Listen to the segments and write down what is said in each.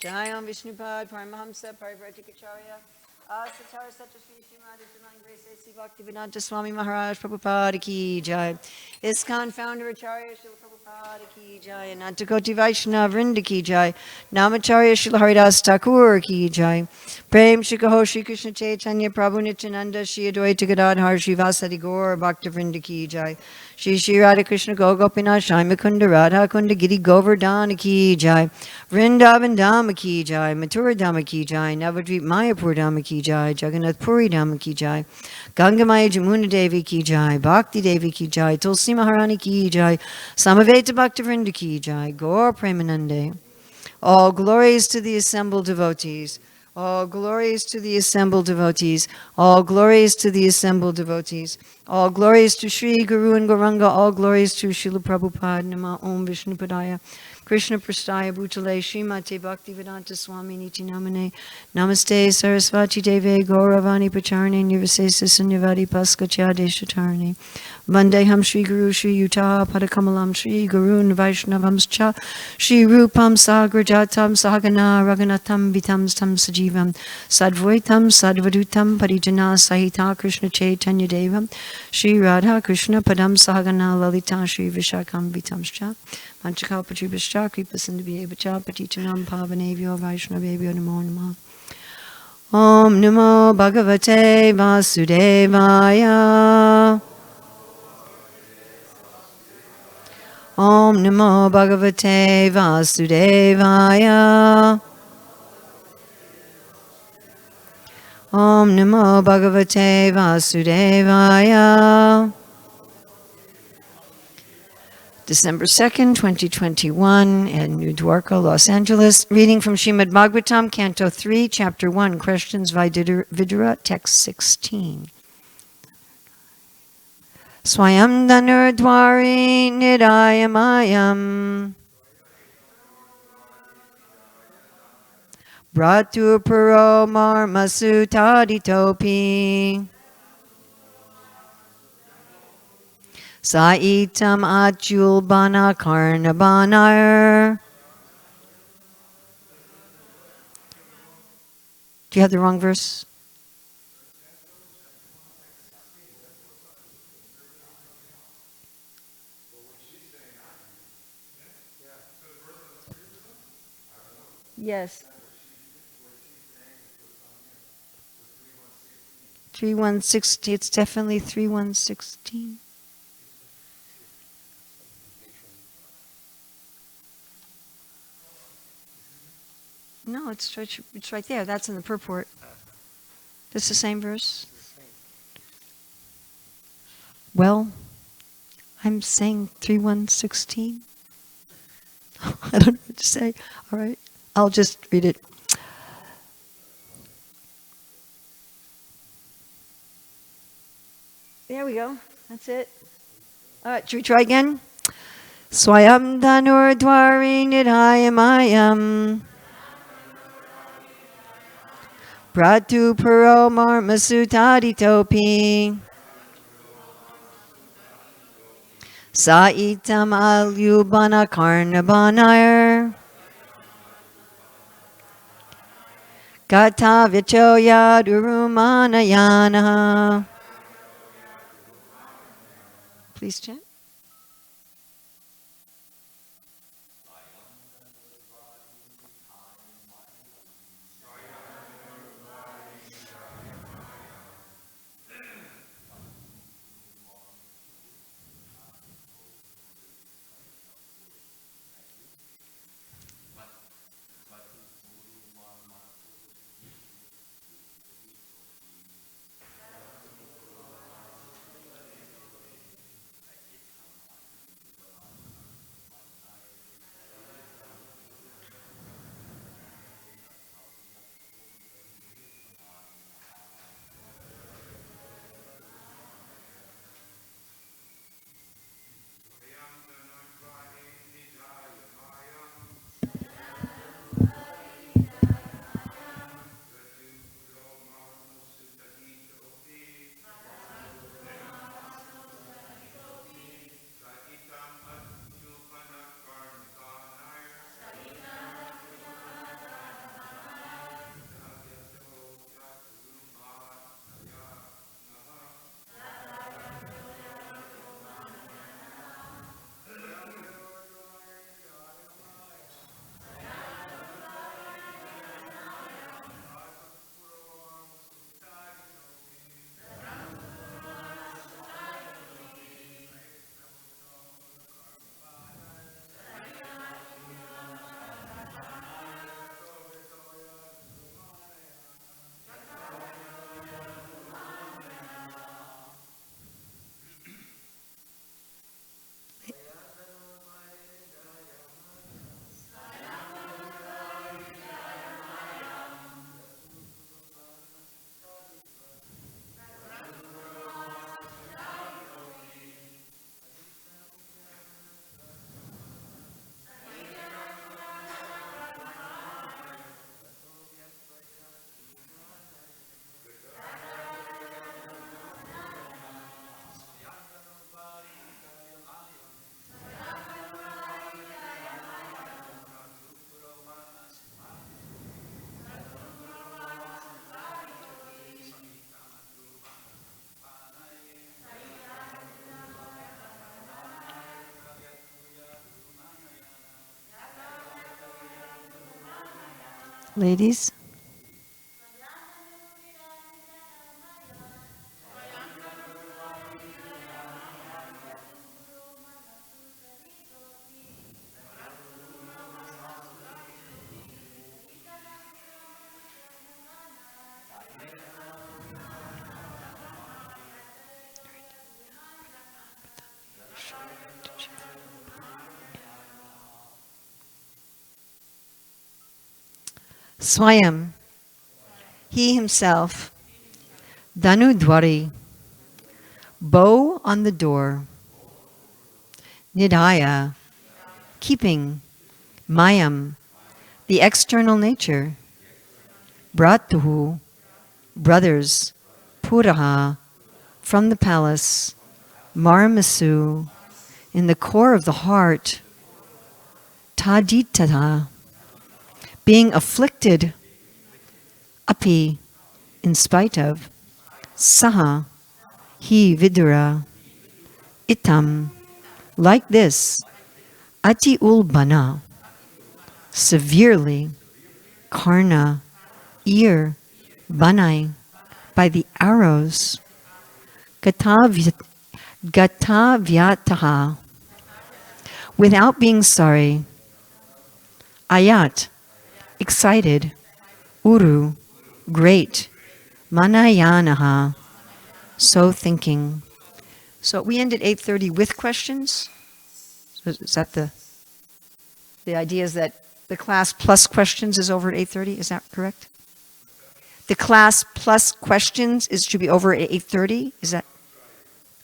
Jayam Vishnupad Paramahamsa Parivrajikacharya Asatara Satyashri Srimad Divine Grace A.C. Bhaktivedanta Swami Maharaj Prabhupada Ki Jai ISKCON founder Acharya Srila Prabhupada Ki Jai Anantakoti Vaishnava Vrinda Ki Jai Namacharya Srila Haridas Thakur Ki Jai Prem Shikaho Shri Krishna Chaitanya Prabhu Nityananda Shri Advaita Gadadhar Shri Vasadi Gaur Bhakta Vrinda Ki Jai Shri Shri Radha Krishna Gopinath Shai Mukunda Radha Kunda Giri Govardhana Ki Jai Vrindavan Dhama Ki Jai, Mathura Dhama Ki Jai, Navadvip Mayapur Dhama Ki Jai, Jagannath Puri Dhama Ki Jai, Gangamaya Jamuna Devi Ki Jai, Bhakti Devi Ki Jai, Tulsi Maharani Ki Jai, Samaveta Bhaktivinoda Ki Jai, Gaur Premanande. All glories to the assembled devotees. All glories to the assembled devotees. All glories to the assembled devotees. All glories to Sri Guru and Gauranga. All glories to Srila Prabhupada. Nama Om Vishnupadaya. Krishna Prastaya Bhutale Srimate Bhaktivedanta Swami Niti Namane Namaste Sarasvati Deve Gauravani Pacharne Nirvisesa Sunyavadi Paskachade Shatarne Vandeham Shri Guru Shri Yuta Padakamalam Shri Gurun Vaishnavamscha Shri Rupam Sagrajatam Sahagana Raghunatham Vitam Stam Sajivam Sadvaitam Sadvadutam Parijana Sahita Krishna Chaitanya Devam Shri Radha Krishna Padam Sahagana Lalita Shri Vishakam Vitamscha Manchakalpatribhascha Kripasindhubhyevacha Patichanam Pavanevyo Vaishnavevyo Namo Namaha Om Namo Bhagavate Vasudevaya Om Namo Bhagavate Vasudevaya Om Namo Bhagavate Vasudevaya December 2nd, 2021, in New Dwarka, Los Angeles. Reading from Srimad Bhagavatam, Canto 3, Chapter 1, Questions Vidura, Text 16. Swayam Dhanurdhvari Nidayamayam Bratu Puro Marmasutaditopi Saitam Achulbana Karnabanar. Do you have the wrong verse? Yes. 3116. It's definitely 3116. No, it's right there. That's in the purport. That's the same verse. Well, I'm saying 3116. I don't know what to say. All right, I'll just read it. There we go. That's it. All right, should we try again? Swayam Dhanurdhvari Nidhayamayam Pratu Puro Marmasutaditopi Saitam Alyubana Karnabanar Gata Vichoya Durumanayana. Please chant. Ladies? Swayam, he himself, Dhanudwari, bow on the door, Nidaya, keeping, Mayam, the external nature, Bratuhu, brothers, Puraha, from the palace, Marmasu, in the core of the heart, Taditata, being afflicted, Api, in spite of, Saha, he Vidura, Itam, like this, Ati Ulbana, severely, Karna, ear, Banai, by the arrows, Gatavyataha, without being sorry, Ayat, excited, Uru, great, Manayanaha, so thinking. So we end at 8:30 with questions. Is that the idea is that the class plus questions is over at 8:30? Is that correct? The class plus questions should be over at 8:30? Is that?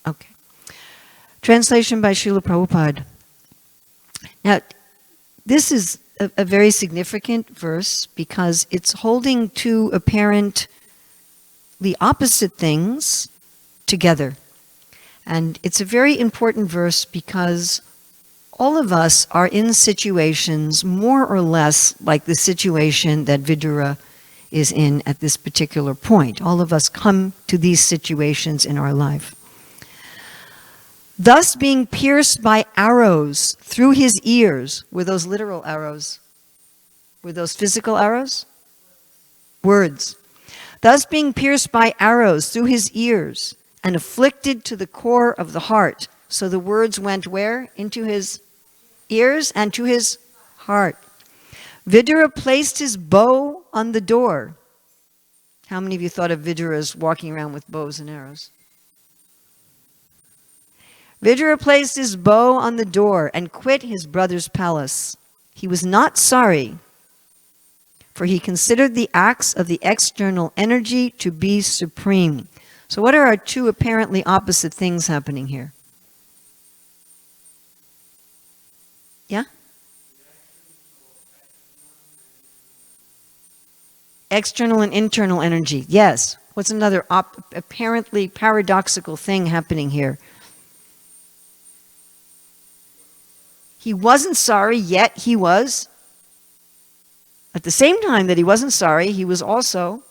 Okay. Translation by Srila Prabhupada. Now, this is a very significant verse because it's holding two apparently opposite things together. And it's a very important verse because all of us are in situations more or less like the situation that Vidura is in at this particular point. All of us come to these situations in our life. Thus being pierced by arrows through his ears. Were those literal arrows? Were those physical arrows? Words. Thus being pierced by arrows through his ears and afflicted to the core of the heart. So the words went where? Into his ears and to his heart. Vidura placed his bow on the door. How many of you thought of Vidura as walking around with bows and arrows? Vidura placed his bow on the door and quit his brother's palace. He was not sorry, for he considered the acts of the external energy to be supreme. So what are our two apparently opposite things happening here? Yeah? External and internal energy. Yes. What's another apparently paradoxical thing happening here? He wasn't sorry, yet he was. At the same time that he wasn't sorry, he was also.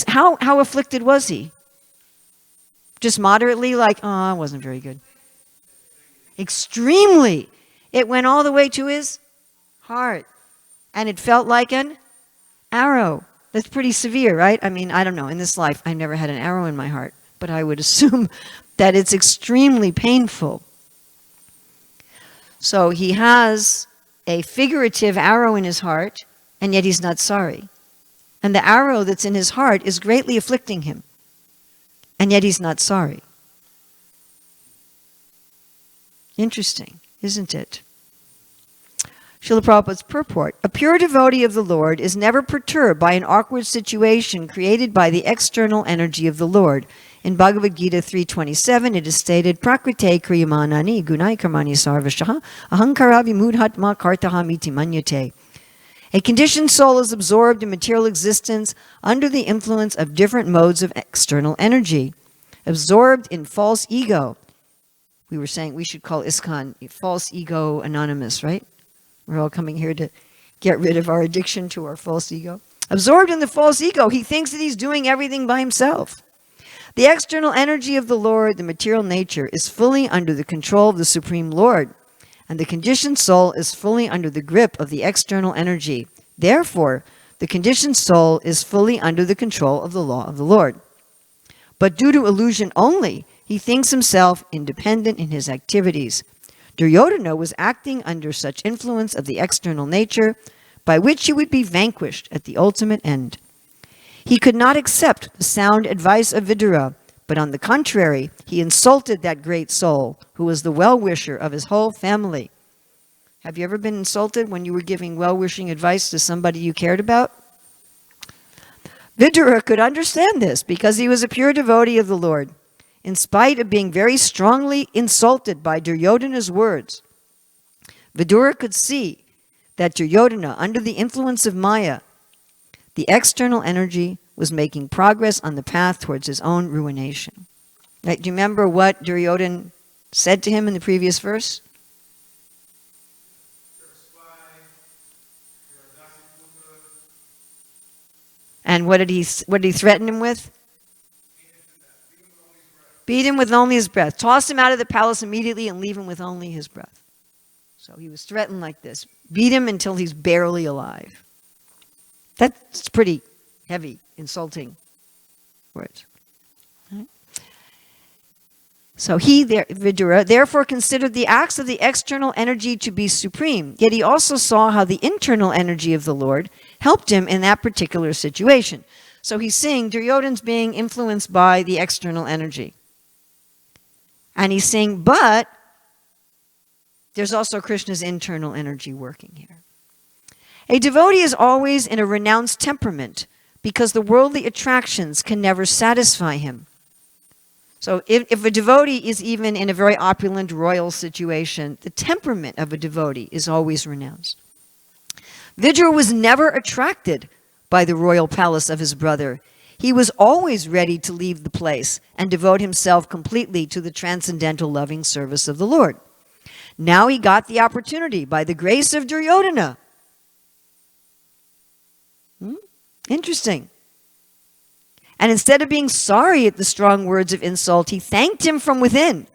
How afflicted was he? Just moderately, like, oh, it wasn't very good. Extremely. It went all the way to his heart. And it felt like an arrow. That's pretty severe, right? I mean, I don't know. In this life, I never had an arrow in my heart. But I would assume that it's extremely painful. So he has a figurative arrow in his heart, and yet he's not sorry. And the arrow that's in his heart is greatly afflicting him, and yet he's not sorry. Interesting, isn't it? Srila Prabhupada's purport. A pure devotee of the Lord is never perturbed by an awkward situation created by the external energy of the Lord. In Bhagavad Gita 3.27, it is stated, Prakrite kriyamanani gunai karmani sarvashaha ahankara vimudhatma kartaha miti manyate. A conditioned soul is absorbed in material existence under the influence of different modes of external energy. Absorbed in false ego. We were saying we should call ISKCON false ego anonymous, right? We're all coming here to get rid of our addiction to our false ego. Absorbed in the false ego, he thinks that he's doing everything by himself. The external energy of the Lord, the material nature, is fully under the control of the Supreme Lord. and the conditioned soul is fully under the grip of the external energy. Therefore, the conditioned soul is fully under the control of the law of the Lord. But due to illusion only, he thinks himself independent in his activities. Duryodhana was acting under such influence of the external nature, by which he would be vanquished at the ultimate end. He could not accept the sound advice of Vidura, but on the contrary, he insulted that great soul, who was the well-wisher of his whole family. Have you ever been insulted when you were giving well-wishing advice to somebody you cared about? Vidura could understand this because he was a pure devotee of the Lord. In spite of being very strongly insulted by Duryodhana's words, Vidura could see that Duryodhana, under the influence of Maya, the external energy, was making progress on the path towards his own ruination. Right? Do you remember what Duryodhana said to him in the previous verse? You're a spy, you're a Dasiputra. And what did he threaten him with? Beat him with only his breath. Toss him out of the palace immediately and leave him with only his breath. So he was threatened like this. Beat him until he's barely alive. That's pretty heavy, insulting words. Right? So Vidura, therefore considered the acts of the external energy to be supreme. Yet he also saw how the internal energy of the Lord helped him in that particular situation. So he's seeing Duryodhana's being influenced by the external energy. And he's saying, but there's also Krishna's internal energy working here. A devotee is always in a renounced temperament because the worldly attractions can never satisfy him. So if a devotee is even in a very opulent royal situation, the temperament of a devotee is always renounced. Vidura was never attracted by the royal palace of his brother. He was always ready to leave the place and devote himself completely to the transcendental loving service of the Lord. Now he got the opportunity by the grace of Duryodhana. Interesting. And instead of being sorry at the strong words of insult, he thanked him from within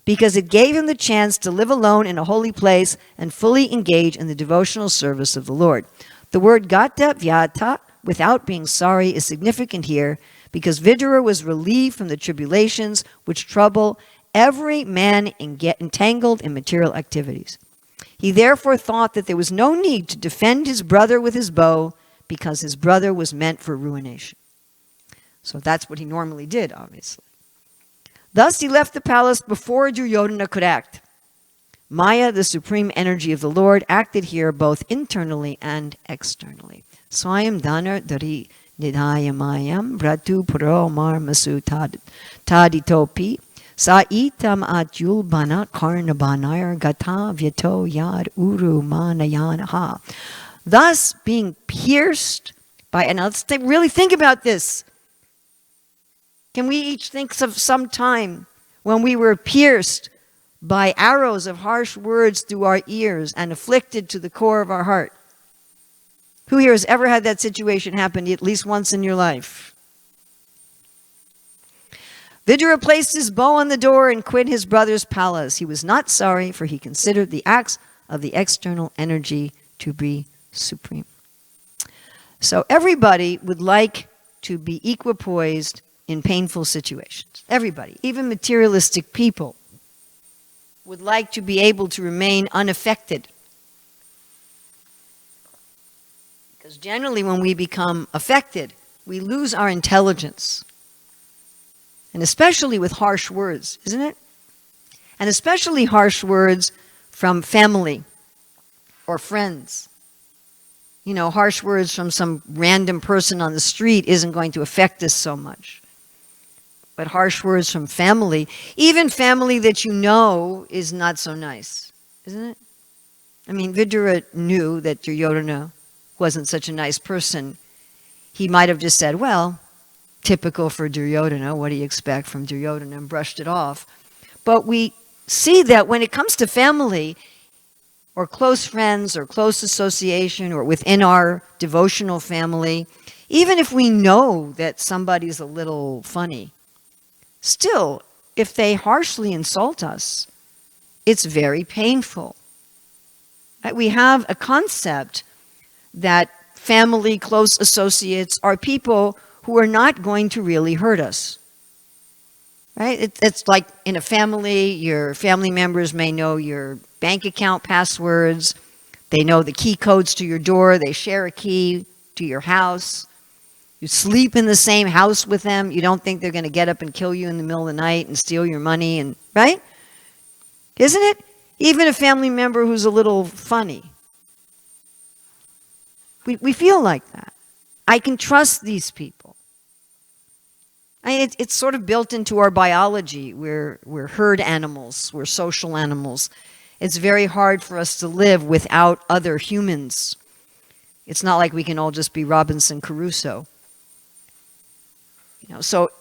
because it gave him the chance to live alone in a holy place and fully engage in the devotional service of the Lord. The word gata vyata, without being sorry, is significant here because Vidura was relieved from the tribulations which trouble every man entangled in material activities. He therefore thought that there was no need to defend his brother with his bow because his brother was meant for ruination. So that's what he normally did, obviously. Thus he left the palace before Duryodhana could act. Maya, the supreme energy of the Lord, acted here both internally and externally. Swayam danar dari nidhaya mayam bratu puro mar masu taditopi sa itam atyul bana karna banar gata vyato yad uru manayanaha. Thus being pierced by, and let's really think about this. Can we each think of some time when we were pierced by arrows of harsh words through our ears and afflicted to the core of our heart? Who here has ever had that situation happen at least once in your life? Vidura placed his bow on the door and quit his brother's palace. He was not sorry, for he considered the acts of the external energy to be supreme. So everybody would like to be equipoised in painful situations. Everybody, even materialistic people, would like to be able to remain unaffected. Because generally when we become affected, we lose our intelligence. And especially with harsh words, isn't it? And especially harsh words from family or friends. You know, harsh words from some random person on the street isn't going to affect us so much. But harsh words from family, even family that you know is not so nice, isn't it? I mean, Vidura knew that Duryodhana wasn't such a nice person. He might have just said, well, typical for Duryodhana, what do you expect from Duryodhana, and brushed it off. But we see that when it comes to family, or close friends, or close association, or within our devotional family, even if we know that somebody's a little funny, still, if they harshly insult us, it's very painful. We have a concept that family, close associates are people who are not going to really hurt us. Right? It's like in a family, your family members may know your bank account passwords. They know the key codes to your door. They share a key to your house. You sleep in the same house with them. You don't think they're going to get up and kill you in the middle of the night and steal your money, and right? Isn't it? Even a family member who's a little funny. We feel like that. I can trust these people. It's sort of built into our biology. We're herd animals. We're social animals. It's very hard for us to live without other humans. It's not like we can all just be Robinson Crusoe. So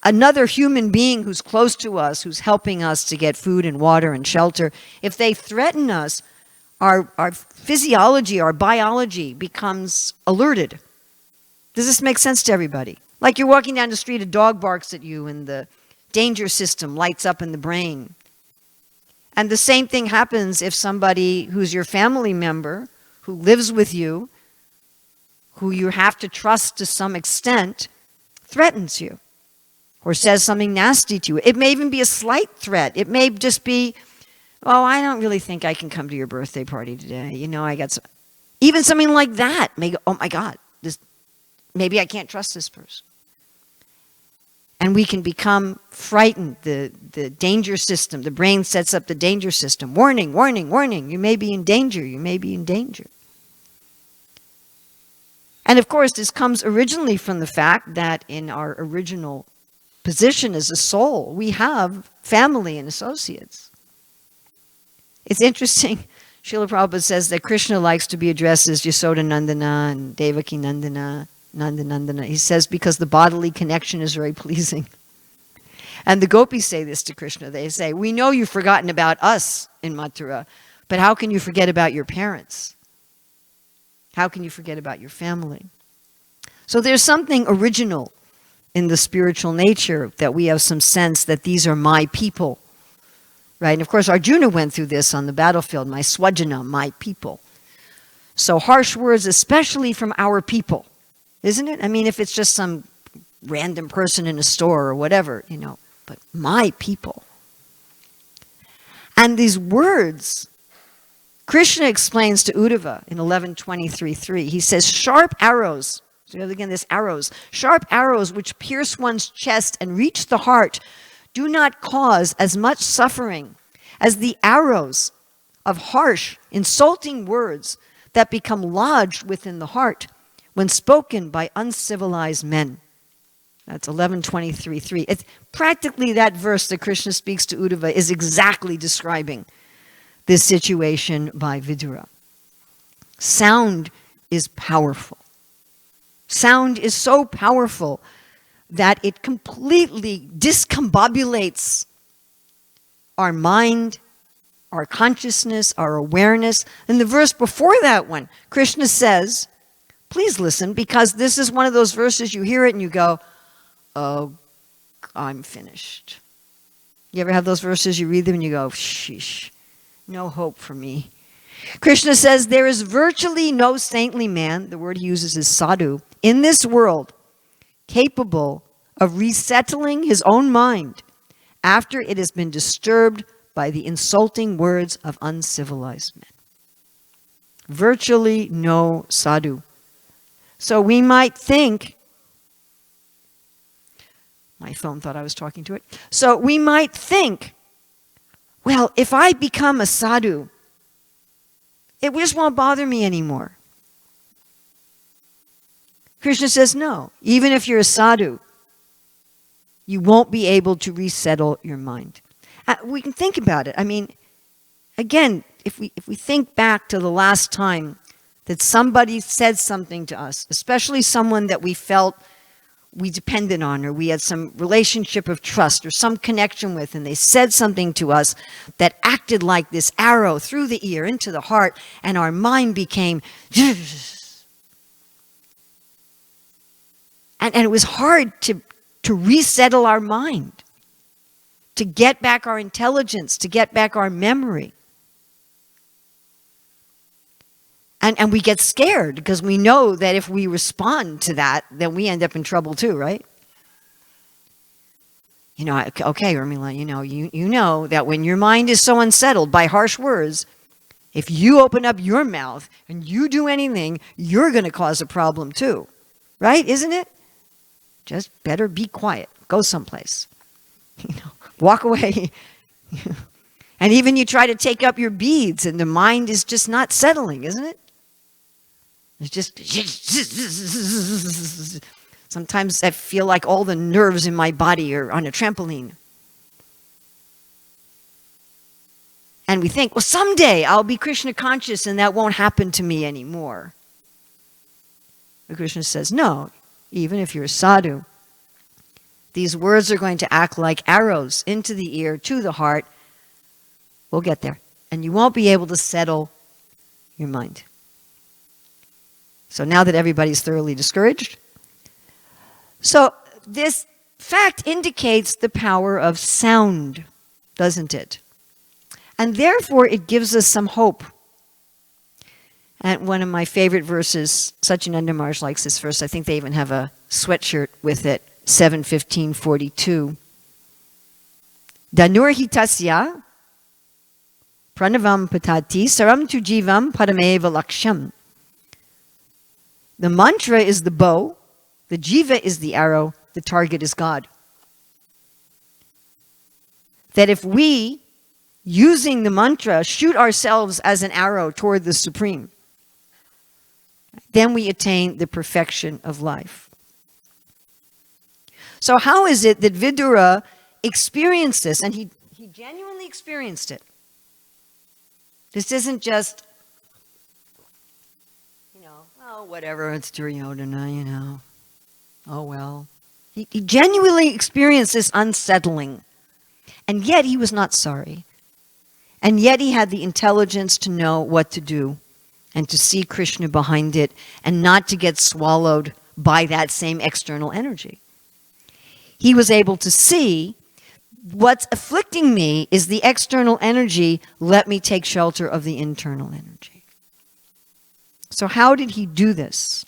another human being who's close to us, who's helping us to get food and water and shelter, if they threaten us, our physiology, our biology becomes alerted. Does this make sense to everybody? Like you're walking down the street, a dog barks at you, and the danger system lights up in the brain. And the same thing happens if somebody who's your family member, who lives with you, who you have to trust to some extent, threatens you or says something nasty to you. It may even be a slight threat. It may just be, oh, I don't really think I can come to your birthday party today. I got some. Even something like that may go, oh my God, maybe I can't trust this person. And we can become frightened. The danger system, the brain sets up the danger system. Warning, warning, warning. You may be in danger. You may be in danger. And of course, this comes originally from the fact that in our original position as a soul, we have family and associates. It's interesting. Srila Prabhupada says that Krishna likes to be addressed as Yasoda Nandana and Devaki Nandana. Nandana. He says because the bodily connection is very pleasing. And the gopis say this to Krishna. They say, we know you've forgotten about us in Mathura, but how can you forget about your parents? How can you forget about your family? So there's something original in the spiritual nature that we have some sense that these are my people. Right? And of course, Arjuna went through this on the battlefield, my swajana, my people. So harsh words, especially from our people. Isn't it? I mean, if it's just some random person in a store or whatever, but my people. And these words, Krishna explains to Uddhava in 11:23:3. He says, sharp arrows, so again, this arrows, sharp arrows which pierce one's chest and reach the heart do not cause as much suffering as the arrows of harsh, insulting words that become lodged within the heart when spoken by uncivilized men. That's 11:23:3. It's practically that verse that Krishna speaks to Uddhava is exactly describing this situation by Vidura. Sound is powerful. Sound is so powerful that it completely discombobulates our mind, our consciousness, our awareness. In the verse before that one, Krishna says, please listen, because this is one of those verses you hear it and you go, oh, I'm finished. You ever have those verses, you read them and you go, sheesh, no hope for me. Krishna says, there is virtually no saintly man, the word he uses is sadhu, in this world capable of resettling his own mind after it has been disturbed by the insulting words of uncivilized men. Virtually no sadhu. So we might think, my phone thought I was talking to it. So we might think, well, if I become a sadhu, it just won't bother me anymore. Krishna says, no, even if you're a sadhu, you won't be able to resettle your mind. We can think about it. I mean, again, if we think back to the last time that somebody said something to us, especially someone that we felt we depended on, or we had some relationship of trust or some connection with, and they said something to us that acted like this arrow through the ear into the heart, and our mind became and it was hard to resettle our mind, to get back our intelligence, to get back our memory. And we get scared because we know that if we respond to that, then we end up in trouble too, right? Okay, Urmila, you know that when your mind is so unsettled by harsh words, if you open up your mouth and you do anything, you're going to cause a problem too. Right? Isn't it? Just better be quiet. Go someplace. Walk away. And even you try to take up your beads and the mind is just not settling, isn't it? It's just sometimes I feel like all the nerves in my body are on a trampoline. And we think, well, someday I'll be Krishna conscious and that won't happen to me anymore. But Krishna says, no, even if you're a sadhu, these words are going to act like arrows into the ear, to the heart. We'll get there. And you won't be able to settle your mind. So now that everybody's thoroughly discouraged. So this fact indicates the power of sound, doesn't it? And therefore it gives us some hope. And one of my favorite verses, Satyananda Maharaj likes this verse. I think they even have a sweatshirt with it, 7:15:42. Danurhitasya pranavam patati saram tu jivam parameva laksham. The mantra is the bow, the jiva is the arrow, the target is God. That if we, using the mantra, shoot ourselves as an arrow toward the Supreme, then we attain the perfection of life. So how is it that Vidura experienced this? And he genuinely experienced it. This isn't just, oh, whatever, it's Duryodhana, oh, well. He genuinely experienced this unsettling. And yet he was not sorry. And yet he had the intelligence to know what to do and to see Krishna behind it and not to get swallowed by that same external energy. He was able to see what's afflicting me is the external energy. Let me take shelter of the internal energy. So how did he do this?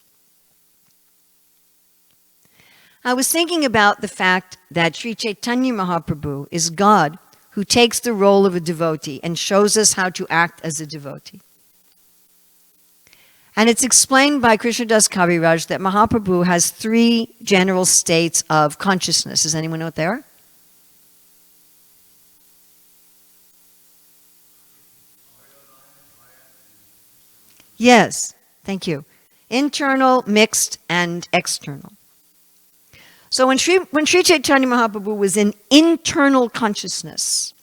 I was thinking about the fact that Sri Chaitanya Mahaprabhu is God who takes the role of a devotee and shows us how to act as a devotee. And it's explained by Krishnadas Kaviraj that Mahaprabhu has 3 general states of consciousness. Does anyone know what they are? Yes, thank you. Internal, mixed, and external. So when Sri Chaitanya Mahaprabhu was in internal consciousness,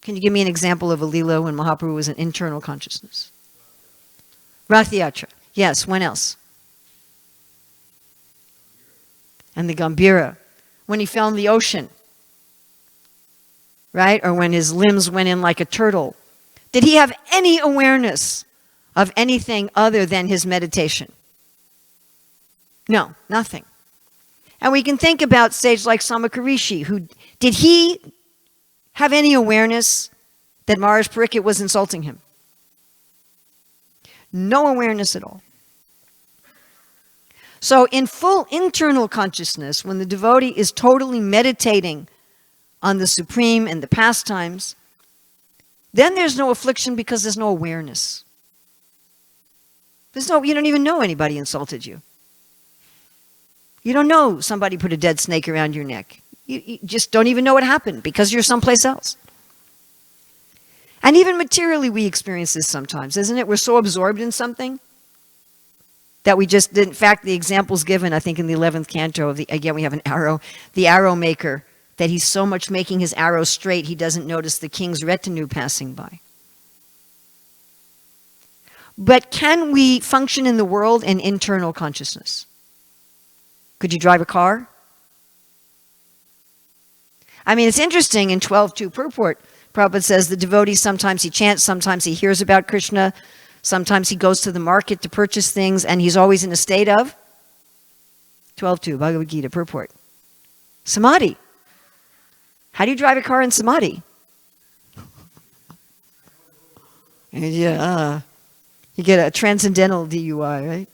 can you give me an example of a Leela when Mahaprabhu was in internal consciousness? Rathayatra. Yes, when else? And the Gambhira. When he fell in the ocean. Right? Or when his limbs went in like a turtle. Did he have any awareness of anything other than his meditation? No, nothing. And we can think about sages like Samakarishi, who did he have any awareness that Maharaj Parikshit was insulting him? No awareness at all. So in full internal consciousness, when the devotee is totally meditating on the Supreme and the pastimes, then there's no affliction because there's no awareness. You don't even know anybody insulted you. You don't know somebody put a dead snake around your neck. You just don't even know what happened because you're someplace else. And even materially we experience this sometimes, isn't it? We're so absorbed in something that we just didn't. In fact, the example's given, I think, in the 11th canto of again, we have an arrow, the arrow maker, that he's so much making his arrow straight, he doesn't notice the king's retinue passing by. But can we function in the world in internal consciousness? Could you drive a car? I mean, it's interesting in 12.2 purport, Prabhupada says the devotee, sometimes he chants, sometimes he hears about Krishna, sometimes he goes to the market to purchase things, and he's always in a state of 12.2, Bhagavad Gita purport. Samadhi. How do you drive a car in samadhi? Yeah. You get a transcendental DUI, right?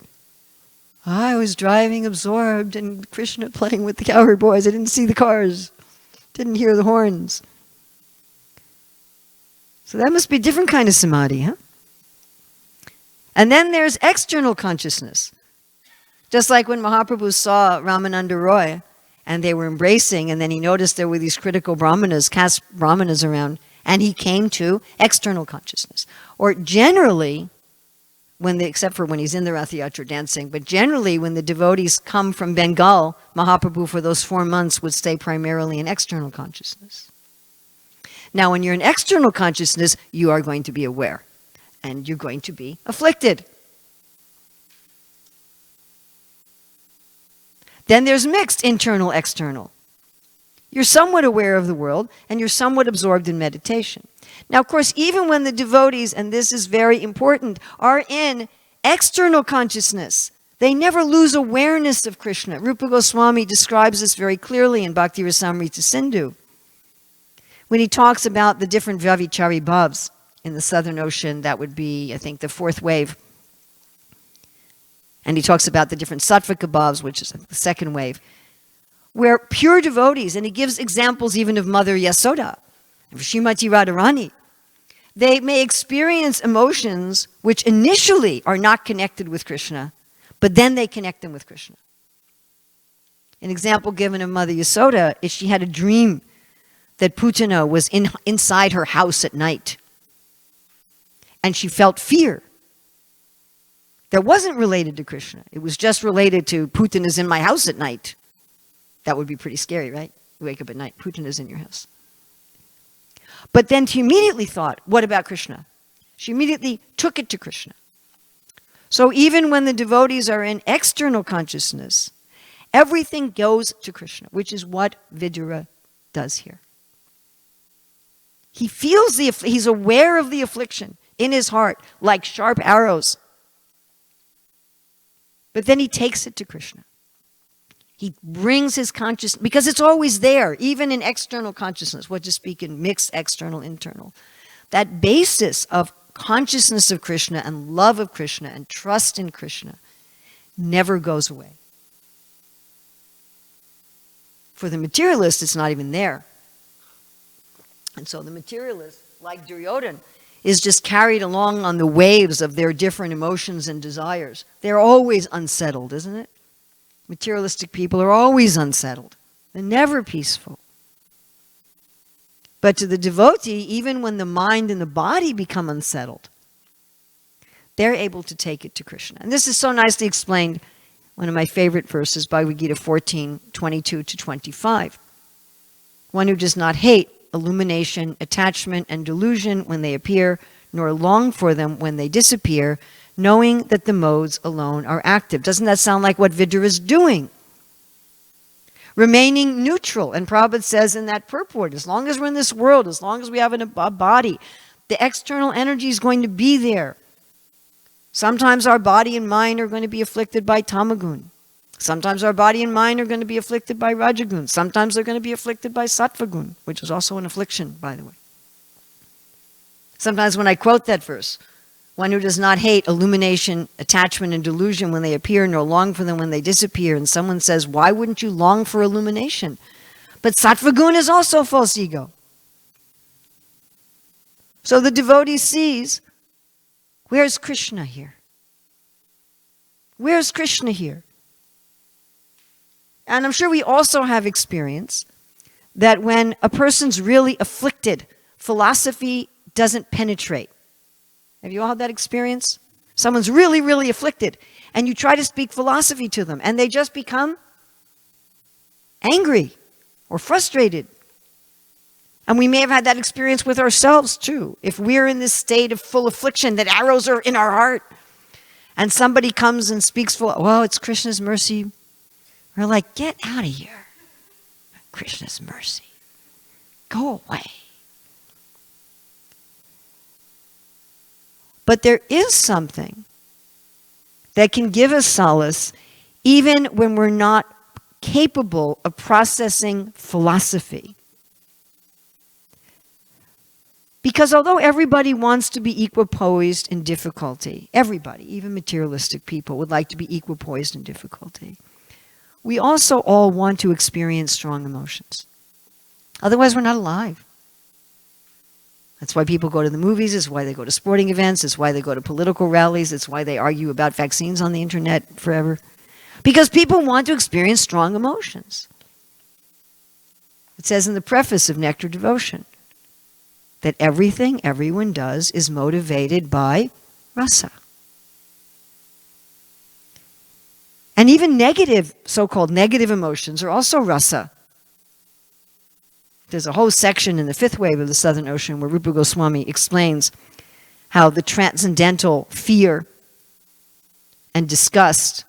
I was driving absorbed and Krishna playing with the cowherd boys. I didn't see the cars. Didn't hear the horns. So that must be a different kind of samadhi, huh? And then there's external consciousness. Just like when Mahaprabhu saw Ramananda Roy and they were embracing, and then he noticed there were these critical brahmanas, caste brahmanas around, and he came to external consciousness. Or generally, except for when he's in the Rath Yatra dancing, but generally when the devotees come from Bengal, Mahaprabhu for those 4 months would stay primarily in external consciousness. Now, when you're in external consciousness, you are going to be aware, and you're going to be afflicted. Then there's mixed internal, external. You're somewhat aware of the world, and you're somewhat absorbed in meditation. Now, of course, even when the devotees, and this is very important, are in external consciousness, they never lose awareness of Krishna. Rupa Goswami describes this very clearly in Bhakti Rasamrita Sindhu, when he talks about the different Vyavichari bhavs in the Southern Ocean. That would be, I think, the 4th wave. And he talks about the different Sattvika bhavs, which is the 2nd wave, where pure devotees, and he gives examples even of Mother Yasoda, of Srimati Radharani, they may experience emotions which initially are not connected with Krishna, but then they connect them with Krishna. An example given of Mother Yasoda is she had a dream that Putana was inside her house at night, and she felt fear. That wasn't related to Krishna. It was just related to Putana's in my house at night. That would be pretty scary, right? You wake up at night, Putana's in your house. But then she immediately thought, what about Krishna? She immediately took it to Krishna. So even when the devotees are in external consciousness, everything goes to Krishna, which is what Vidura does here. He feels he's aware of the affliction in his heart, like sharp arrows. But then he takes it to Krishna. He brings his consciousness, because it's always there, even in external consciousness, what to speak in mixed external, internal. That basis of consciousness of Krishna and love of Krishna and trust in Krishna never goes away. For the materialist, it's not even there. And so the materialist, like Duryodhana, is just carried along on the waves of their different emotions and desires. They're always unsettled, isn't it? Materialistic people are always unsettled. They're never peaceful. But to the devotee, even when the mind and the body become unsettled, they're able to take it to Krishna. And this is so nicely explained, one of my favorite verses, Bhagavad Gita 14:22-25. One who does not hate illumination, attachment, and delusion when they appear, nor long for them when they disappear, knowing that the modes alone are active. Doesn't that sound like what Vidura is doing? Remaining neutral. And Prabhupada says in that purport, as long as we're in this world, as long as we have a body, the external energy is going to be there. Sometimes our body and mind are going to be afflicted by tamagun. Sometimes our body and mind are going to be afflicted by rajagun. Sometimes they're going to be afflicted by sattvagun, which is also an affliction, by the way. Sometimes when I quote that verse, one who does not hate illumination, attachment, and delusion when they appear, nor long for them when they disappear, and someone says, why wouldn't you long for illumination? But sattvagun is also false ego. So the devotee sees, where's Krishna here? Where's Krishna here? And I'm sure we also have experience that when a person's really afflicted, philosophy doesn't penetrate. Have you all had that experience? Someone's really, really afflicted, and you try to speak philosophy to them, and they just become angry or frustrated. And we may have had that experience with ourselves too. If we're in this state of full affliction, that arrows are in our heart, and somebody comes and speaks, well, it's Krishna's mercy. We're like, get out of here. Krishna's mercy. Go away. But there is something that can give us solace even when we're not capable of processing philosophy. Because although everybody wants to be equipoised in difficulty, everybody, even materialistic people, would like to be equipoised in difficulty, we also all want to experience strong emotions. Otherwise, we're not alive. That's why people go to the movies, it's why they go to sporting events, it's why they go to political rallies, it's why they argue about vaccines on the internet forever. Because people want to experience strong emotions. It says in the preface of Nectar Devotion that everything everyone does is motivated by rasa. And even negative, so-called negative emotions are also rasa. There's a whole section in the fifth wave of the Southern Ocean where Rupa Goswami explains how the transcendental fear and disgust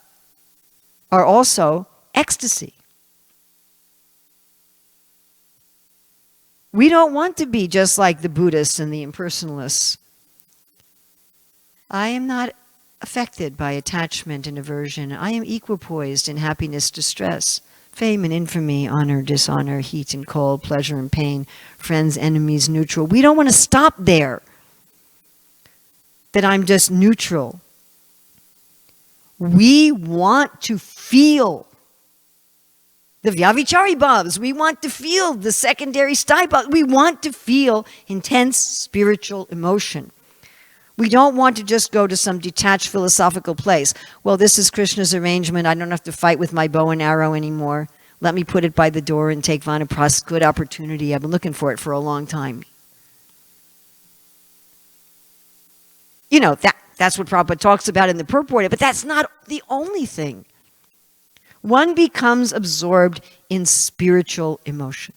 are also ecstasy. We don't want to be just like the Buddhists and the impersonalists. I am not affected by attachment and aversion. I am equipoised in happiness, distress, fame and infamy, honor, dishonor, heat and cold, pleasure and pain, friends, enemies, neutral. We don't want to stop there, that I'm just neutral. We want to feel the Vyavichari bhavs. We want to feel the secondary sthai. We want to feel intense spiritual emotion. We don't want to just go to some detached philosophical place. Well, this is Krishna's arrangement. I don't have to fight with my bow and arrow anymore. Let me put it by the door and take Vanaprastha. Good opportunity. I've been looking for it for a long time. You know, that's what Prabhupada talks about in the purport, but that's not the only thing. One becomes absorbed in spiritual emotion.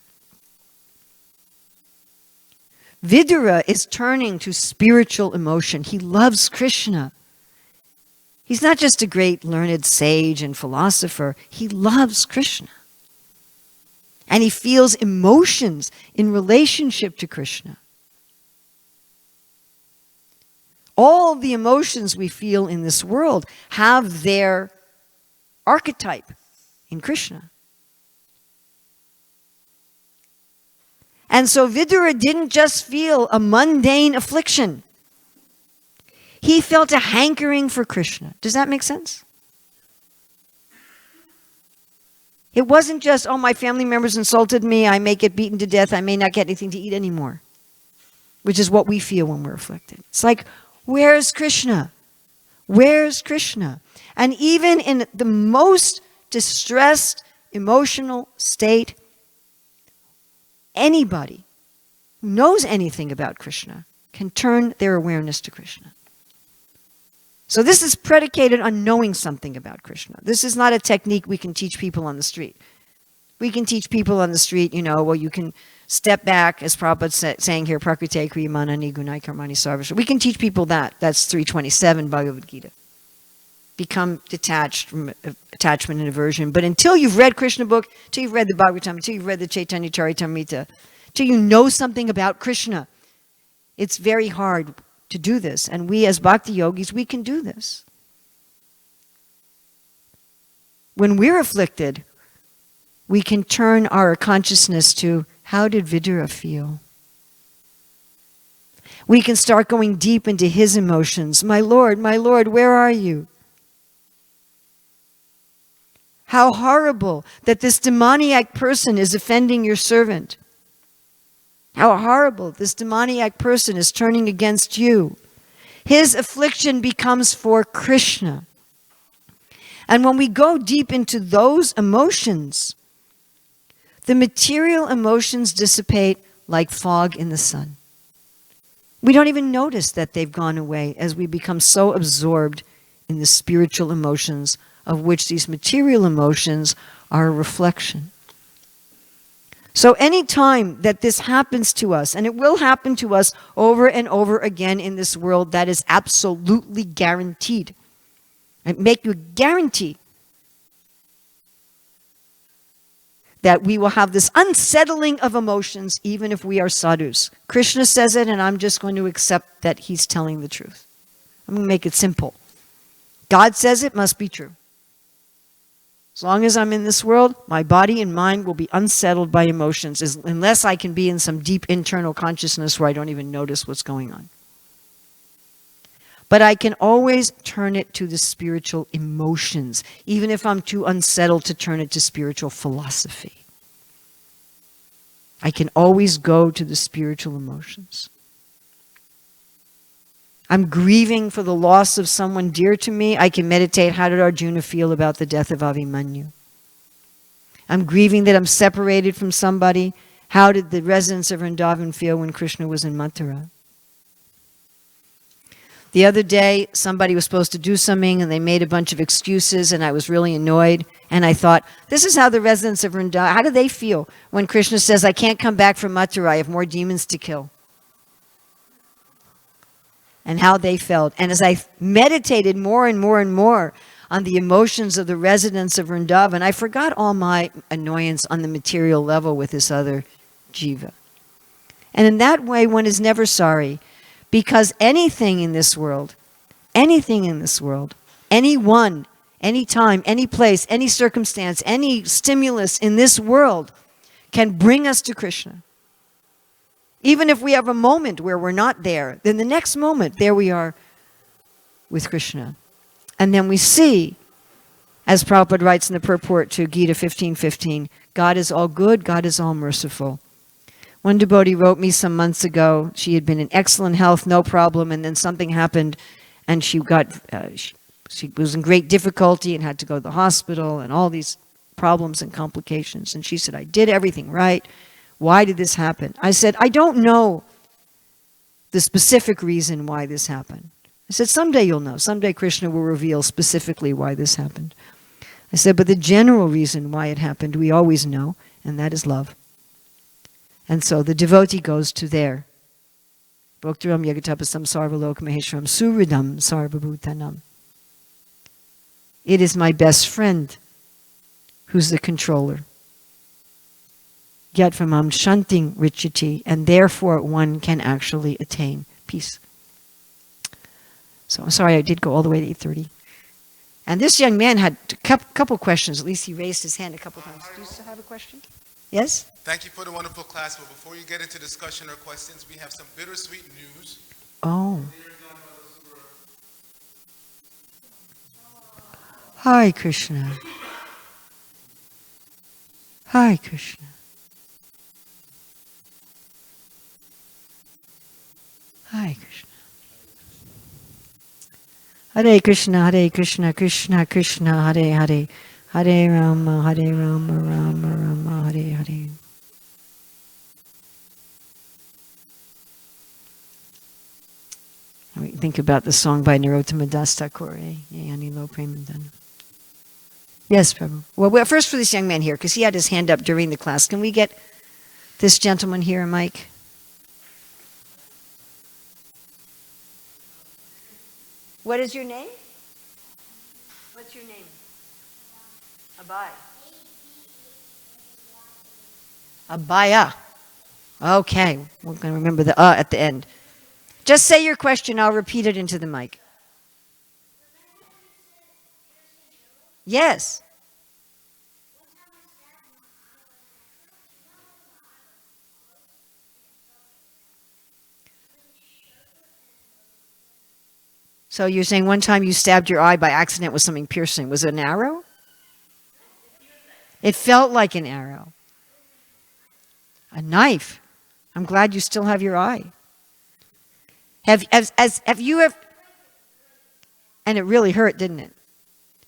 Vidura is turning to spiritual emotion. He loves Krishna. He's not just a great learned sage and philosopher. He loves Krishna. And he feels emotions in relationship to Krishna. All the emotions we feel in this world have their archetype in Krishna. And so Vidura didn't just feel a mundane affliction. He felt a hankering for Krishna. Does that make sense? It wasn't just, oh, my family members insulted me, I may get beaten to death, I may not get anything to eat anymore, which is what we feel when we're afflicted. It's like, where's Krishna? Where's Krishna? And even in the most distressed emotional state, anybody who knows anything about Krishna can turn their awareness to Krishna. So this is predicated on knowing something about Krishna. This is not a technique we can teach people on the street. We can teach people on the street, well, you can step back, as Prabhupada saying here, Prakriti Kriyamanani Gunai Karmani Sarvasya. We can teach people that. That's 327 Bhagavad Gita. Become detached from attachment and aversion. But until you've read Krishna book, until you've read the Bhagavatam, until you've read the Chaitanya Charitamrita, until you know something about Krishna, it's very hard to do this. And we as bhakti yogis, we can do this. When we're afflicted, we can turn our consciousness to, how did Vidura feel? We can start going deep into his emotions. My Lord, where are you? How horrible that this demoniac person is offending your servant. How horrible this demoniac person is turning against you. His affliction becomes for Krishna. And when we go deep into those emotions, the material emotions dissipate like fog in the sun. We don't even notice that they've gone away as we become so absorbed in the spiritual emotions, of which these material emotions are a reflection. So any time that this happens to us, and it will happen to us over and over again in this world, that is absolutely guaranteed. I make you a guarantee that we will have this unsettling of emotions even if we are sadhus. Krishna says it, and I'm just going to accept that he's telling the truth. I'm going to make it simple. God says it must be true. As long as I'm in this world, my body and mind will be unsettled by emotions, unless I can be in some deep internal consciousness where I don't even notice what's going on. But I can always turn it to the spiritual emotions, even if I'm too unsettled to turn it to spiritual philosophy. I can always go to the spiritual emotions. I'm grieving for the loss of someone dear to me. I can meditate, how did Arjuna feel about the death of Abhimanyu? I'm grieving that I'm separated from somebody. How did the residents of Vrindavan feel when Krishna was in Mathura? The other day, somebody was supposed to do something and they made a bunch of excuses and I was really annoyed. And I thought, this is how the residents of Vrindavan, how do they feel when Krishna says, I can't come back from Mathura, I have more demons to kill? And how they felt. And as I meditated more and more and more on the emotions of the residents of Vrindavan, I forgot all my annoyance on the material level with this other jiva. And in that way, one is never sorry, because anything in this world, anyone, any time, any place, any circumstance, any stimulus in this world can bring us to Krishna. Even if we have a moment where we're not there, then the next moment, there we are with Krishna. And then we see, as Prabhupada writes in the purport to Gita 15:15, God is all good, God is all merciful. One devotee wrote me some months ago, she had been in excellent health, no problem, and then something happened, and she was in great difficulty and had to go to the hospital, and all these problems and complications. And she said, I did everything right. Why did this happen? I said, I don't know the specific reason why this happened. I said, someday you'll know. Someday Krishna will reveal specifically why this happened. I said, but the general reason why it happened, we always know, and that is love. And so the devotee goes to there. Bhaktaram yagatapasam sarvalok maheshwaram suridam sarvabhutanam. It is my best friend who's the controller. Yatfamam shanting richati, and therefore one can actually attain peace. So I'm sorry I did go all the way to 8:30. And this young man had a couple questions. At least he raised his hand a couple times. Do you still have a question? Yes? Thank you for the wonderful class, but before you get into discussion or questions, we have some bittersweet news. Oh. Hi, Krishna. Hi, Krishna. Hi, Krishna. Hare Krishna, Hare Krishna, Krishna Krishna, Hare Hare, Hare Rama, Rama Rama, Hare Hare. We think about the song by Narottama Das Thakur, Yanilo Premandan. Yes, Prabhu. Well, first for this young man here, because he had his hand up during the class. Can we get this gentleman here, Mike? What is your name? What's your name? Abai. Abaya. Okay, we're going to remember the at the end. Just say your question. I'll repeat it into the mic. Yes. So you're saying one time you stabbed your eye by accident with something piercing. Was it an arrow? It felt like an arrow. A knife. I'm glad you still have your eye. Have you ever... And it really hurt, didn't it?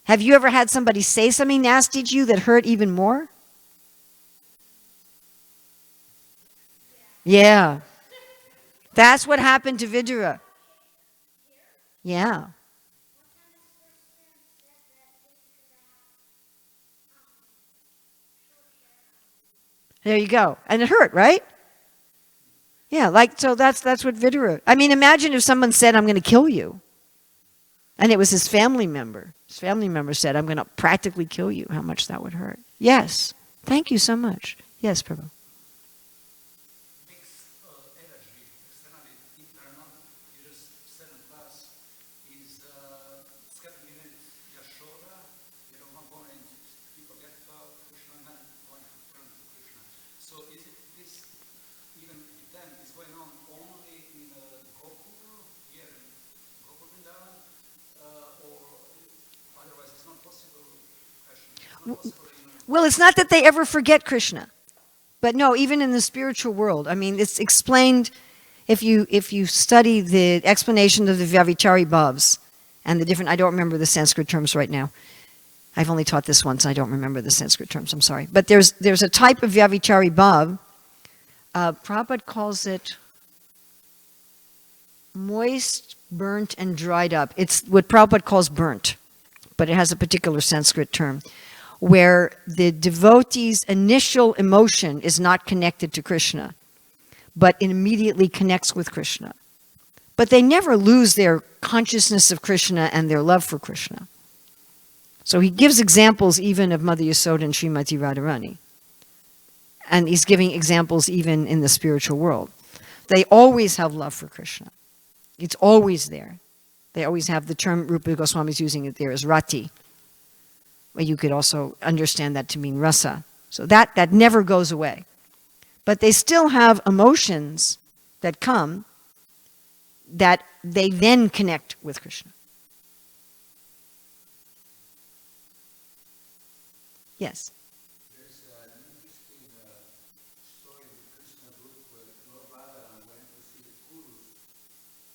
Have you ever had somebody say something nasty to you that hurt even more? Yeah. That's what happened to Vidura. Yeah. There you go. And it hurt, right? Yeah, so that's what Vidura... I mean, imagine if someone said, I'm going to kill you. And it was his family member. His family member said, I'm going to practically kill you. How much that would hurt. Yes. Thank you so much. Yes, Prabhu. Well, it's not that they ever forget Krishna. But no, even in the spiritual world, I mean, it's explained if you study the explanation of the Vyavichari Bhavs and the different, I don't remember the Sanskrit terms right now. I've only taught this once, I don't remember the Sanskrit terms, I'm sorry. But there's a type of Vyavichari Bhav, Prabhupada calls it moist, burnt, and dried up. It's what Prabhupada calls burnt, but it has a particular Sanskrit term, where the devotee's initial emotion is not connected to Krishna, but it immediately connects with Krishna. But they never lose their consciousness of Krishna and their love for Krishna. So he gives examples even of Mother Yasoda and Srimati Radharani. And he's giving examples even in the spiritual world. They always have love for Krishna. It's always there. They always have the term, Rupa Goswami is using it there, as rati. Well, you could also understand that to mean rasa. So that never goes away. But they still have emotions that come that they then connect with Krishna. Yes. There's an interesting story in the Krishna book where Lord Balaram went to see the Kurus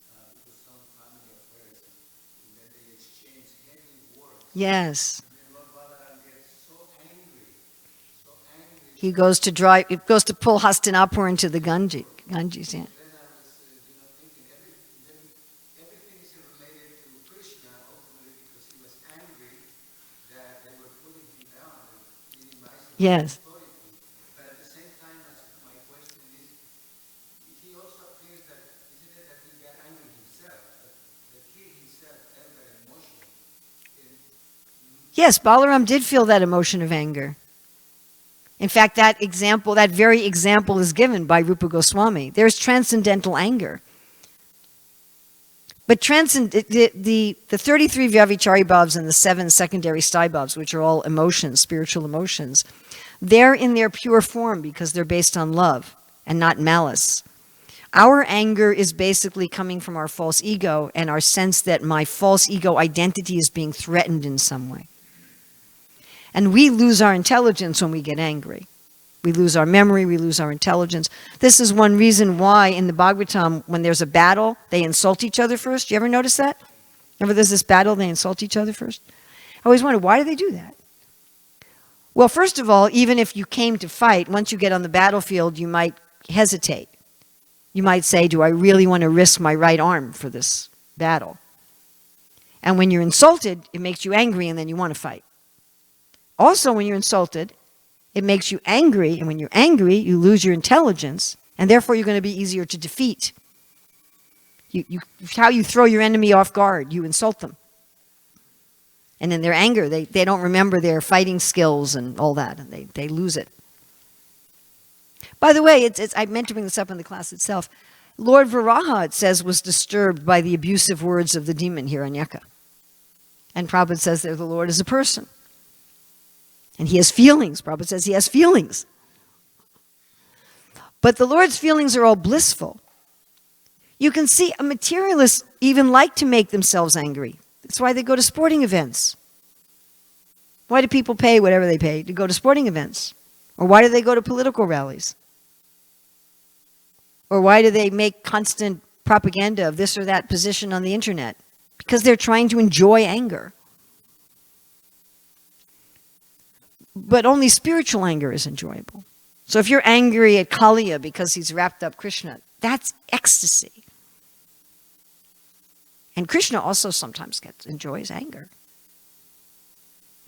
because some family affairs, and then they exchanged heavy words. Yes. And then Lord Balaram gets so angry. He goes to pull Hastinapur into the Ganges. Yeah. Then I was, thinking everything is related to Krishna ultimately because he was angry that they were putting him down and minimizing Yes. his authority. But at the same time, my question is, he also appears that, isn't it that he got angry himself, that the kid himself felt that emotion? Yes, Balaram did feel that emotion of anger. In fact, that very example is given by Rupa Goswami. There's transcendental anger. But the 33 Vyavichari Bhavs and the 7 secondary Sthai Bhavs, which are all emotions, spiritual emotions, they're in their pure form because they're based on love and not malice. Our anger is basically coming from our false ego and our sense that my false ego identity is being threatened in some way. And we lose our intelligence when we get angry. We lose our memory, we lose our intelligence. This is one reason why in the Bhagavatam, when there's a battle, they insult each other first. You ever notice that? Whenever there's this battle, they insult each other first? I always wonder, why do they do that? Well, first of all, even if you came to fight, once you get on the battlefield, you might hesitate. You might say, do I really want to risk my right arm for this battle? And when you're insulted, it makes you angry and then you want to fight. Also, when you're insulted, it makes you angry, and when you're angry, you lose your intelligence, and therefore you're going to be easier to defeat. How you throw your enemy off guard, you insult them. And in their anger, they don't remember their fighting skills and all that, and they lose it. By the way, I meant to bring this up in the class itself. Lord Varaha, it says, was disturbed by the abusive words of the demon Hiranyaka. And Prabhupada says there the Lord is a person. And he has feelings. Prabhupada says he has feelings. But the Lord's feelings are all blissful. You can see materialists even like to make themselves angry. That's why they go to sporting events. Why do people pay whatever they pay to go to sporting events? Or why do they go to political rallies? Or why do they make constant propaganda of this or that position on the internet? Because they're trying to enjoy anger. But only spiritual anger is enjoyable. So if you're angry at Kaliya because he's wrapped up Krishna, that's ecstasy. And Krishna also sometimes enjoys anger.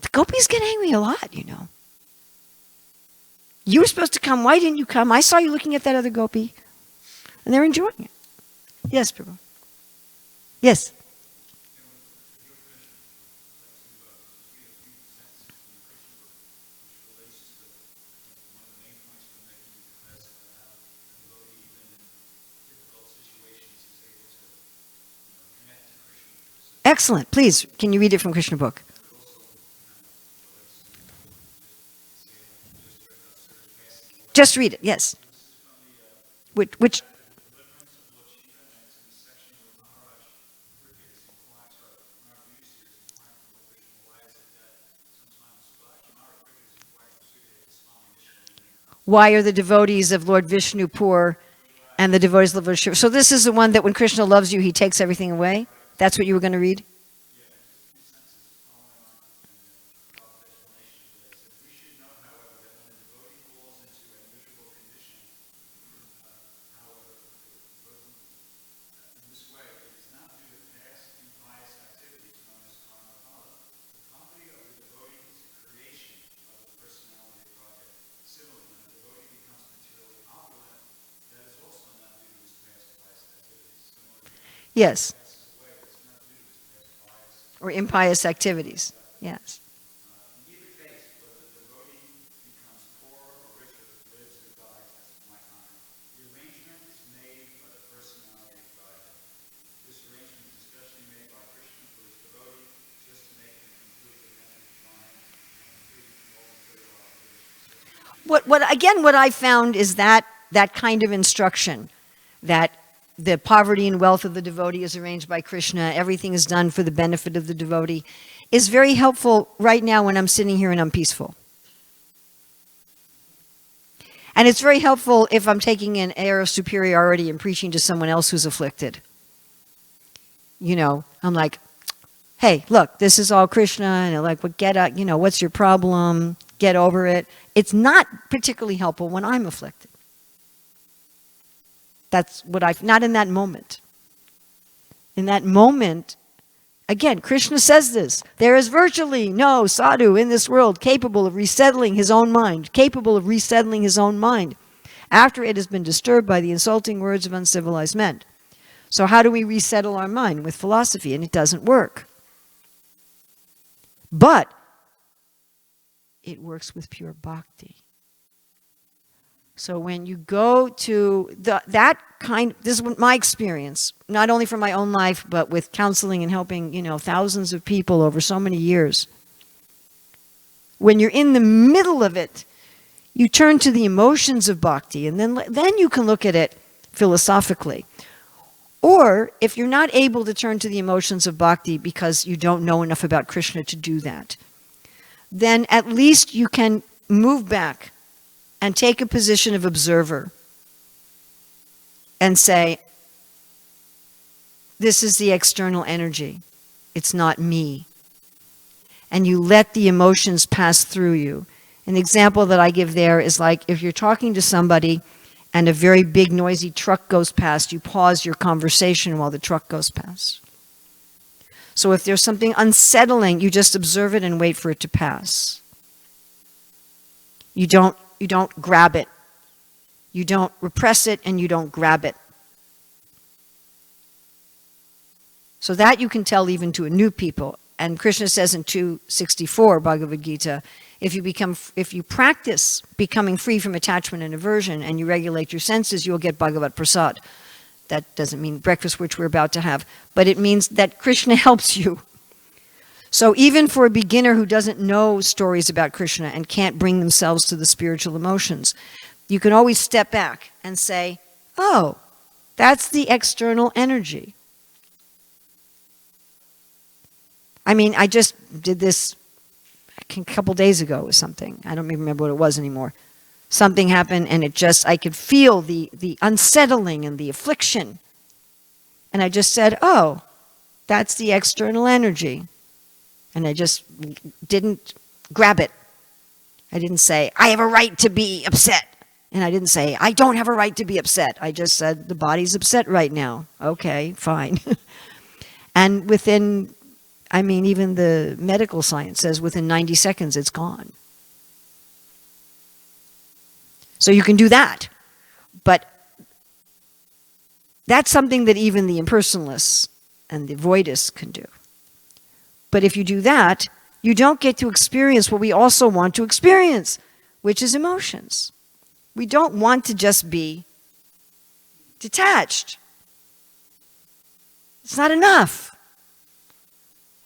The gopis get angry a lot, you know. You were supposed to come. Why didn't you come? I saw you looking at that other gopi. And they're enjoying it. Yes, Prabhu. Yes. Excellent. Please, can you read it from Krishna book? Just read it, yes. Which Why are the devotees of Lord Vishnu poor and the devotees of Lord Shiva? So this is the one that when Krishna loves you, he takes everything away? That's what you were going to read? Yes. Or impious activities. Yes. What I found is that kind of instruction, that the poverty and wealth of the devotee is arranged by Krishna, everything is done for the benefit of the devotee, is very helpful right now when I'm sitting here and I'm peaceful. And it's very helpful if I'm taking an air of superiority and preaching to someone else who's afflicted. You know, I'm like, hey, look, this is all Krishna, and they're like, well, get out, you know, what's your problem? Get over it. It's not particularly helpful when I'm afflicted. That's what not in that moment. In that moment, again, Krishna says this, there is virtually no sadhu in this world capable of resettling his own mind, after it has been disturbed by the insulting words of uncivilized men. So how do we resettle our mind? With philosophy, and it doesn't work. But it works with pure bhakti. So when you go to this is my experience, not only from my own life, but with counseling and helping, thousands of people over so many years. When you're in the middle of it, you turn to the emotions of bhakti, and then you can look at it philosophically. Or if you're not able to turn to the emotions of bhakti because you don't know enough about Krishna to do that, then at least you can move back and take a position of observer and say, this is the external energy. It's not me. And you let the emotions pass through you. An example that I give there is like if you're talking to somebody and a very big noisy truck goes past, you pause your conversation while the truck goes past. So if there's something unsettling, you just observe it and wait for it to pass. You don't grab it. You don't repress it, and you don't grab it. So that you can tell even to a new people. And Krishna says in 264 Bhagavad Gita, if you practice becoming free from attachment and aversion, and you regulate your senses, you'll get Bhagavat Prasad. That doesn't mean breakfast, which we're about to have, but it means that Krishna helps you. So even for a beginner who doesn't know stories about Krishna and can't bring themselves to the spiritual emotions, you can always step back and say, oh, that's the external energy. I mean, I just did this a couple days ago or something. I don't even remember what it was anymore. Something happened and I could feel the unsettling and the affliction. And I just said, oh, that's the external energy. And I just didn't grab it. I didn't say, I have a right to be upset. And I didn't say, I don't have a right to be upset. I just said, the body's upset right now. Okay, fine. And even the medical science says within 90 seconds it's gone. So you can do that. But that's something that even the impersonalists and the voidists can do. But if you do that, you don't get to experience what we also want to experience, which is emotions. We don't want to just be detached. It's not enough.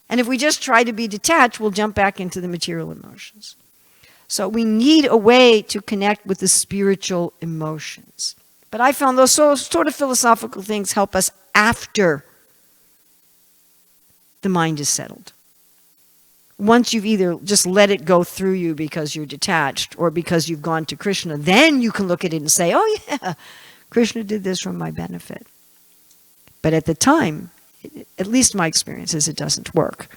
And if we just try to be detached, we'll jump back into the material emotions. So we need a way to connect with the spiritual emotions. But I found those sort of philosophical things help us after the mind is settled. once you've either just let it go through you because you're detached or because you've gone to Krishna, then you can look at it and say, oh yeah, Krishna did this for my benefit. But at the time, at least my experience is it doesn't work.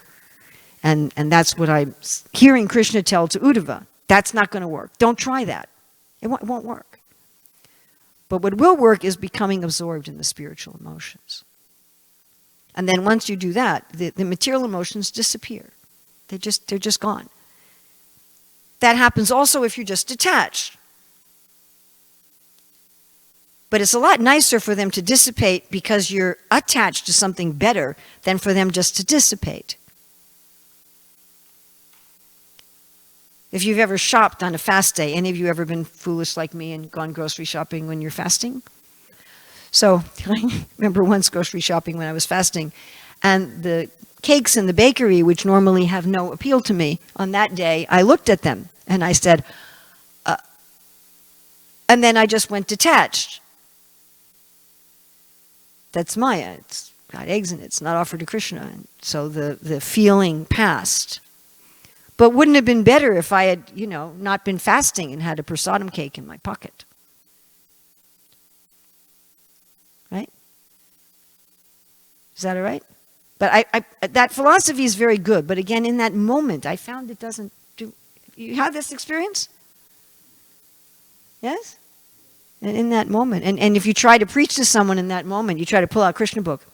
And that's what I'm hearing Krishna tell to Uddhava. That's not going to work. Don't try that. It won't work. But what will work is becoming absorbed in the spiritual emotions. And then once you do that, the material emotions disappear. They're just gone. That happens also if you're just detached. But it's a lot nicer for them to dissipate because you're attached to something better than for them just to dissipate. If you've ever shopped on a fast day, any of you ever been foolish like me and gone grocery shopping when you're fasting? So I remember once grocery shopping when I was fasting, and the cakes in the bakery, which normally have no appeal to me, on that day, I looked at them and I said, and then I just went detached. That's Maya. It's got eggs in it. It's not offered to Krishna. And so the feeling passed. But wouldn't it have been better if I had, not been fasting and had a prasadam cake in my pocket? Right? Is that all right? But that philosophy is very good. But again, in that moment, I found it doesn't do... You have this experience? Yes? And in that moment. And if you try to preach to someone in that moment, you try to pull out Krishna book.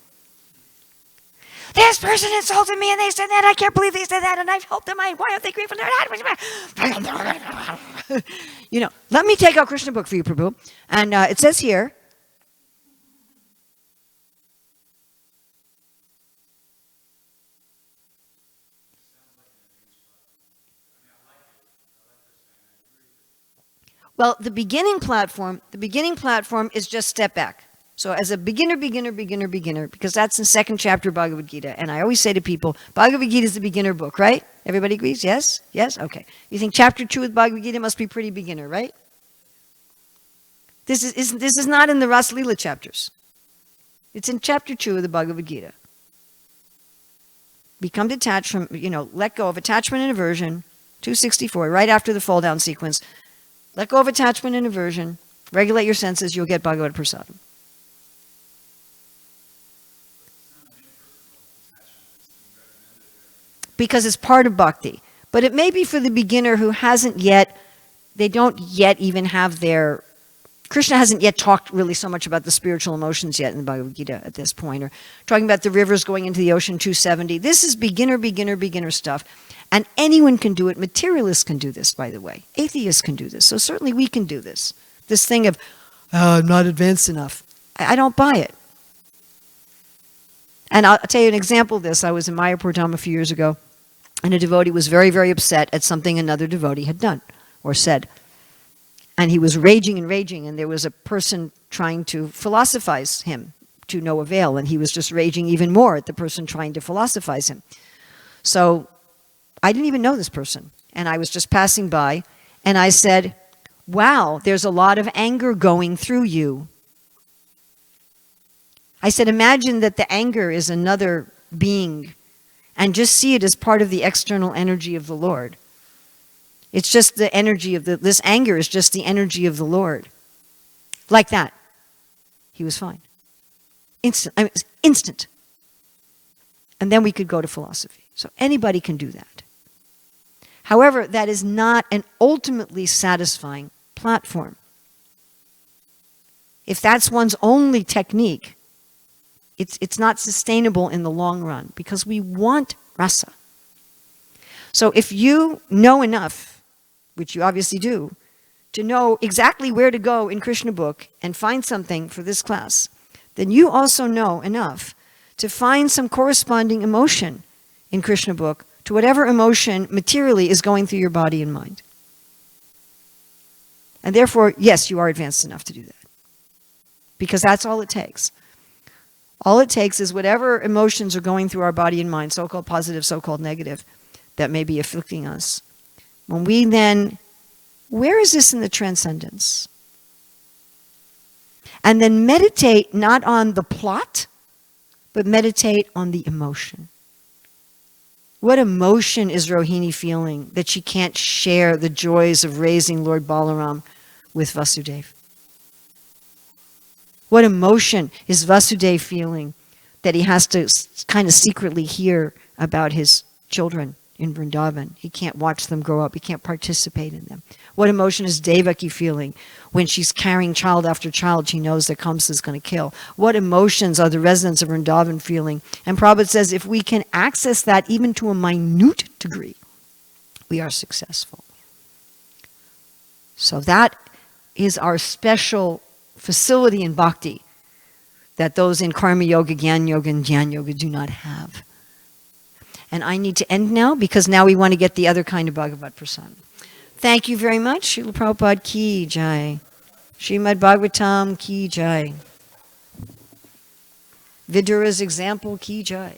This person insulted me and they said that. I can't believe they said that. And I've helped them. Why aren't they grateful? Let me take out Krishna book for you, Prabhu. And it says here, well, the beginning platform is just step back. So as a beginner, because that's in second chapter of Bhagavad Gita. And I always say to people, Bhagavad Gita is the beginner book, right? Everybody agrees? Yes? Yes? Okay. You think chapter 2 of Bhagavad Gita must be pretty beginner, right? This is not in the Rasa Leela chapters. It's in chapter 2 of the Bhagavad Gita. Become detached from, let go of attachment and aversion, 264, right after the fall down sequence. Let go of attachment and aversion, regulate your senses, you'll get Bhagavad Prasadam. Because it's part of bhakti. But it may be for the beginner who they don't yet even have Krishna hasn't yet talked really so much about the spiritual emotions yet in the Bhagavad Gita at this point, or talking about the rivers going into the ocean, 270. This is beginner stuff. And anyone can do it. Materialists can do this, by the way. Atheists can do this. So certainly we can do this. This thing of, I'm not advanced enough. I don't buy it. And I'll tell you an example of this. I was in Mayapur Dham a few years ago, and a devotee was very, very upset at something another devotee had done or said. And he was raging, and there was a person trying to philosophize him to no avail, and he was just raging even more at the person trying to philosophize him. So I didn't even know this person, and I was just passing by, and I said, wow, there's a lot of anger going through you. I said, imagine that the anger is another being, and just see it as part of the external energy of the Lord. It's just the energy of this anger is just the energy of the Lord. Like that. He was fine. Instant. And then we could go to philosophy. So anybody can do that. However, that is not an ultimately satisfying platform. If that's one's only technique, it's not sustainable in the long run because we want rasa. So if you know enough, which you obviously do, to know exactly where to go in Krishna book and find something for this class, then you also know enough to find some corresponding emotion in Krishna book to whatever emotion materially is going through your body and mind. And therefore, yes, you are advanced enough to do that. Because that's all it takes. All it takes is whatever emotions are going through our body and mind, so-called positive, so-called negative, that may be afflicting us. When we then, where is this in the transcendence? And then meditate not on the plot, but meditate on the emotion. What emotion is Rohini feeling that she can't share the joys of raising Lord Balaram with Vasudeva? What emotion is Vasudeva feeling that he has to kind of secretly hear about his children in Vrindavan? He can't watch them grow up. He can't participate in them. What emotion is Devaki feeling when she's carrying child after child she knows that Kamsa is going to kill? What emotions are the residents of Vrindavan feeling? And Prabhupada says if we can access that even to a minute degree, we are successful. So that is our special facility in bhakti that those in karma yoga, gyan yoga, and jnana yoga do not have. And I need to end now because now we want to get the other kind of Bhagavad Prasadam. Thank you very much. Srila Prabhupada ki jai. Srimad Bhagavatam ki jai. Vidura's example ki jai.